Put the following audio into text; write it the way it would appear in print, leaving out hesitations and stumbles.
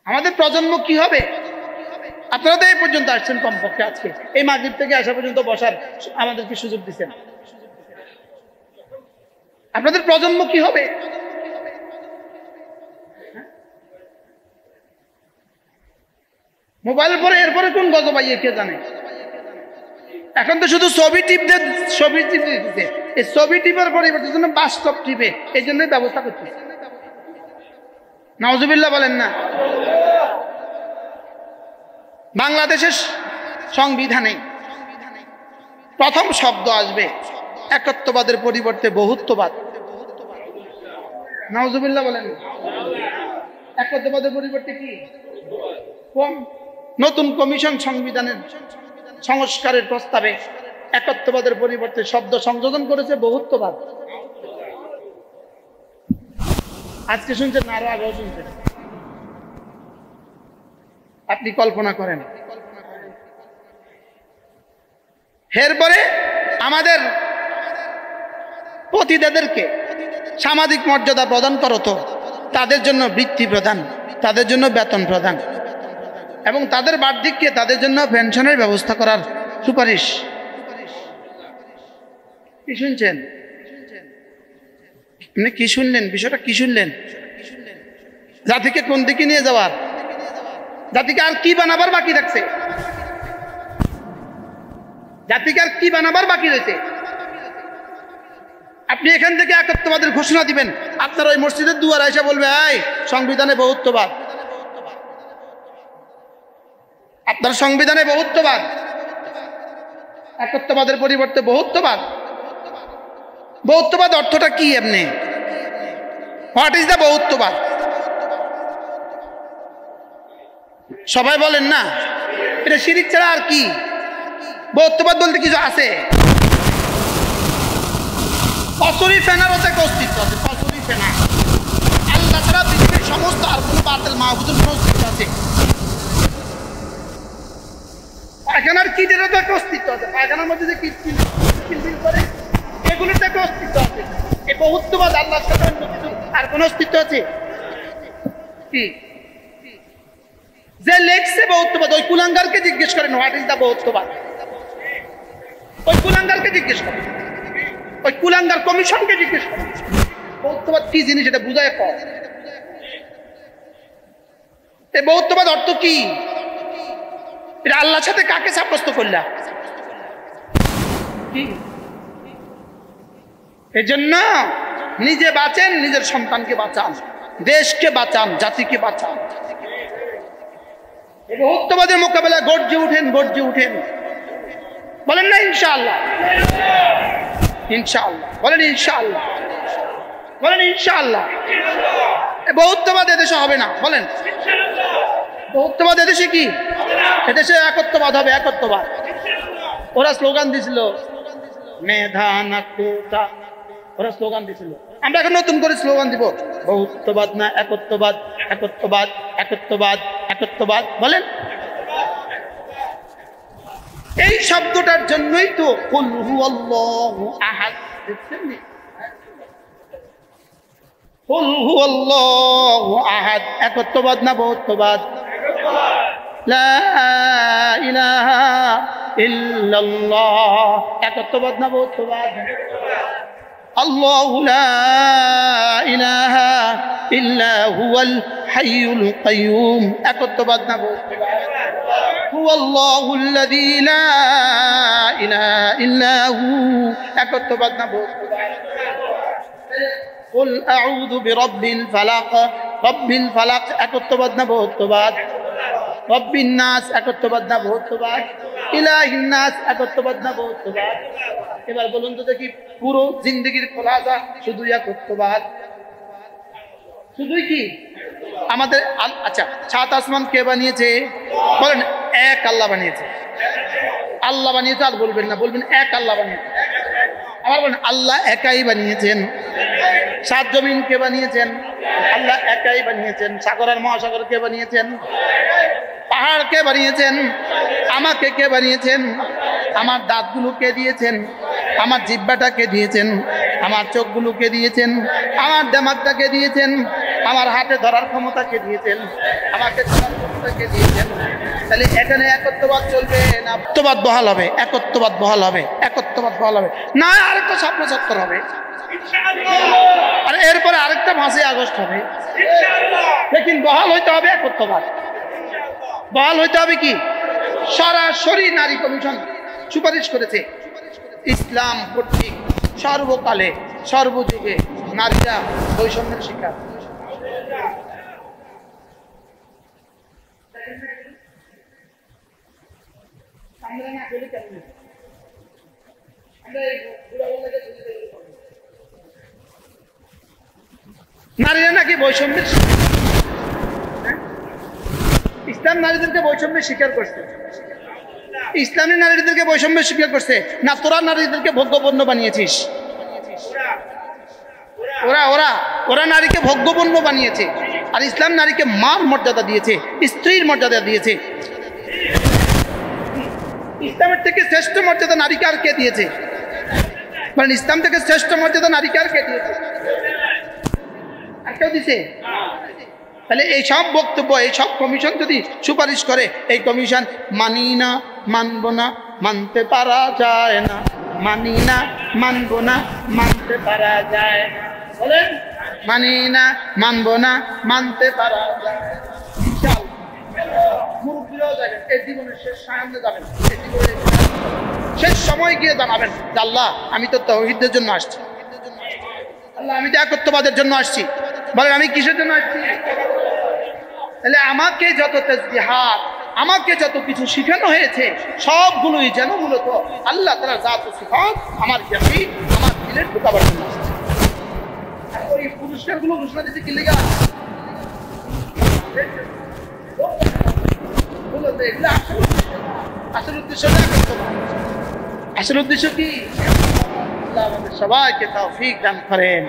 আমাদের প্রজন্ম কি হবে? আপনারা তো এই পর্যন্ত আসছেন, কমপক্ষে আজকে এই মাগরিব থেকে আসা পর্যন্ত বসার আমাদেরকে সুযোগ দিচ্ছেন। আপনাদের প্রজন্ম কি হবে? মোবাইল পরে এরপরে কোন গজব আইয়ে কে জানে। এখন তো শুধু ছবি টিপতে দিচ্ছে, এই ছবি টিপার পরিবর্তে জন্য বাস্তব টিপে, এই জন্যই ব্যবস্থা করছে। নাউজুবিল্লাহ বলেন না। বাংলাদেশের সংবিধানে প্রথম শব্দ আসবে একত্ববাদের পরিবর্তে বহুত্ববাদ। নাউজুবিল্লাহ বলেন। একত্ববাদের পরিবর্তে কি? নতুন কমিশন সংবিধানের সংস্কারের প্রস্তাবে একত্ববাদের পরিবর্তে শব্দ সংযোজন করেছে বহুত্ববাদ। আজকে শুনছেন না, আরো আগেও শুনছেন। আপনি কল্পনা করেন। এরপরে আমাদের পতিদেরকে সামাজিক মর্যাদা প্রদান করতো, তাদের জন্য বৃত্তি প্রদান, তাদের জন্য বেতন প্রদান এবং তাদের বার্ধক্যে তাদের জন্য পেনশনের ব্যবস্থা করার সুপারিশ। কি শুনছেন? আপনি কি শুনলেন? বিষয়টা কি শুনলেন? জাতিকে কোন দিকে নিয়ে যাওয়ার, জাতিকে আর কি বানাবার বাকি রাখছে? জাতিকে আর কি বানাবার বাকি রয়েছে? আপনি এখান থেকে একত্ববাদের ঘোষণা দিবেন, আপনার ওই মসজিদের দুয়ারে এসে বলবে এই সংবিধানে বহুত্ববাদ, আপনার সংবিধানে বহুত্ববাদ, একত্ববাদের পরিবর্তে বহুত্ববাদ। বহুত্ববাদ অর্থটা কি? এমনি হোয়াট ইজ দ্য বহুত্ববাদ? সবাই বলেন না, এটা শিরিক ছাড়া আর কি? বহুত্ববাদ বলতে কিছু আছে? কসুরি ফেনারও থেকে অস্তিত্ব আছে। কসুরি ফেনা আল্লাহ ছাড়া পৃথিবীর সমস্ত আর কোনো বাতিল মাহফুজের কোনো অস্তিত্ব আছে? পায়খানার কিটেরও তো একটা অস্তিত্ব আছে। পায়খানার মধ্যে যে কিলবিল করে এগুলোর তো একটা অস্তিত্ব আছে। এই বহুত্ববাদ আল্লাহর সাথে আর কোনো অস্তিত্ব আছে কি? যে লেখছে বহুত্ববাদ ওই কুলাঙ্গারকে জিজ্ঞেস করেন হোয়াট ইজ দ্য বহুত্ববাদ। ওই কুলাঙ্গারকে জিজ্ঞেস করেন, ওই কুলাঙ্গার কমিশনকে জিজ্ঞেস করেন বহুত্ববাদ কি জিনিস, এটা বুঝায় পাওয়া। এই বহুত্ববাদ অর্থ কি? এটা আল্লাহর সাথে কাকে সাব্যস্ত করলা? এই জন্য নিজে বাঁচেন, নিজের সন্তানকে বাঁচান, দেশকে বাঁচান, জাতিকে বাঁচান। এই বহুত্ববাদের মোকাবেলায় গর্জে উঠেন, গর্জে উঠেন। বলেন না ইনশাআল্লাহ? ইনশাআল্লাহ বলেন, ইনশাআল্লাহ বলেন, ইনশাআল্লাহ। বহুত্ববাদ এদেশে হবে না, বলেন। বহুত্ববাদ এদেশে কি? এদেশে একত্ববাদ হবে, একত্ববাদ। ওরা স্লোগান দিছিল মেধা না কোটা, ওরা স্লোগান দিছিল। আমরা এখন নতুন করে স্লোগান দিব বহুত্ববাদ না একত্ববাদ, একত্ববাদ, একত্ববাদ, একত্ববাদ। বলেন। এই শব্দটার জন্যই তো কুল হুয়াল্লাহু আহাদ, দেখছেন না? কুল হুয়াল্লাহু আহাদ একত্ববাদ না বহুত্ববাদ? লা ইলাহা ইল্লাল্লাহ একত্ববাদ না বহুত্ববাদ? আল্লাহু লা ইলাহা ইল্লা হুয়াল হাইয়ুল কাইয়ুম একত্ববাদ না বহুত্ববাদ? হুয়াল্লাহুল্লাযী লা ইলাহা ইল্লা হু একত্ববাদ না বহুত্ববাদ? কুল আউযু বিরাব্বিল ফালাক, রাব্বিল ফালাক একত্ববাদ না বহুত্ববাদ? রব্বিন নাস একত্ববাদ না বহুত্ববাদ? ইলাহিন নাস একত্ববাদ না বহুত্ববাদ? এবার বলুন তো দেখি, পুরো জিন্দেগির খোলাসা শুধু একত্ববাদ, শুধুই কি আমাদের? আচ্ছা, সাত আসমান কে বানিয়েছে? বলেন। এক আল্লাহ বানিয়েছে। আল্লাহ বানিয়েছে, আর বলবেন না, বলবেন এক আল্লাহ বানিয়েছে। আবার বলেন আল্লাহ একাই বানিয়েছেন। সাত জমিন কে বানিয়েছেন? আল্লাহ একাই বানিয়েছেন। সাগর আর মহাসাগর কে বানিয়েছেন? পাহাড় কে বানিয়েছেন? আমাকে কে বানিয়েছেন? আমার দাঁতগুলো কে দিয়েছেন? আমার জিহ্বাটা কে দিয়েছেন? আমার চোখগুলোকে দিয়েছেন, আমার দেমাগটাকে দিয়েছেন, আমার হাতে ধরার ক্ষমতাকে দিয়েছেন, আমাকে ধরার ক্ষমতাকে দিয়েছেন। তাহলে এখানে একত্ববাদ চলবে না একত্ববাদ বহাল হবে? একত্ববাদ বহাল হবে, একত্ববাদ বহাল হবে না, আরেকটা স্বপ্ন চত্বর হবে, আর এরপরে আরেকটা 5ই আগস্ট হবে। লেকিন বহাল হইতে হবে একত্ববাদ, বহাল হইতে হবে কি? সরাসরি নারী কমিশন সুপারিশ করেছে, ইসলাম কর্তৃক সর্বকালে সর্বযুগে নারীরা বৈষম্যের শিকার। নারীরা নাকি বৈষম্যের শিকার। ইসলাম নারীদেরকে বৈষম্যের শিকার করছে, ইসলামী নারীদেরকে বৈষম্যের শিকার করছে না? তোরা নারীদেরকে ভোগ্যপণ্য বানিয়েছিস। ওরা ওরা ওরা নারীকে ভোগ্যপণ্য বানিয়েছে, আর ইসলাম নারীকে মার মর্যাদা দিয়েছে, স্ত্রীর মর্যাদা দিয়েছে। ইসলামের থেকে শ্রেষ্ঠ মর্যাদা নারীকে আর কে দিয়েছে? মানে ইসলাম থেকে শ্রেষ্ঠ মর্যাদা নারীকে আর কে দিয়েছে? আর কেউ দিছে? তাহলে এই সব বক্তব্য, এই সব কমিশন যদি সুপারিশ করে, এই কমিশন মানি না, মানব না, মানতে পারা যায় না, মানি না, মানব না, মানতে পারা যায়। বলেন, মানি না, মানব না, মানতে পারা যায়। মুরব্বীরাও যাবেন, এই জীবনের শেষ সায়ান্নে যাবেন, এই জীবনের শেষ সময় গিয়ে জানাবেন, আল্লাহ আমি তো তাওহীদের জন্য আসছি, আল্লাহ আমি তো একত্ববাদের জন্য আসছি। বলেন, আমি কিসের জন্য আসছি? তাহলে আমাকে যত তাসবিহাত, আমাকে যত কিছু শিখানো হয়েছে, সবগুলোই যেন মূলত আল্লাহ তাআলার জাত ও সিফাত আমার জ্ঞানী, আমার দিলে ঢোকাবার জন্য। আর ওই পুরস্কারগুলো ঘোষণা দিতে কি লেগা? আসল উদ্দেশ্য না, আসল উদ্দেশ্য কি? আল্লাহ আমাদের সবাইকে তৌফিক দান করেন।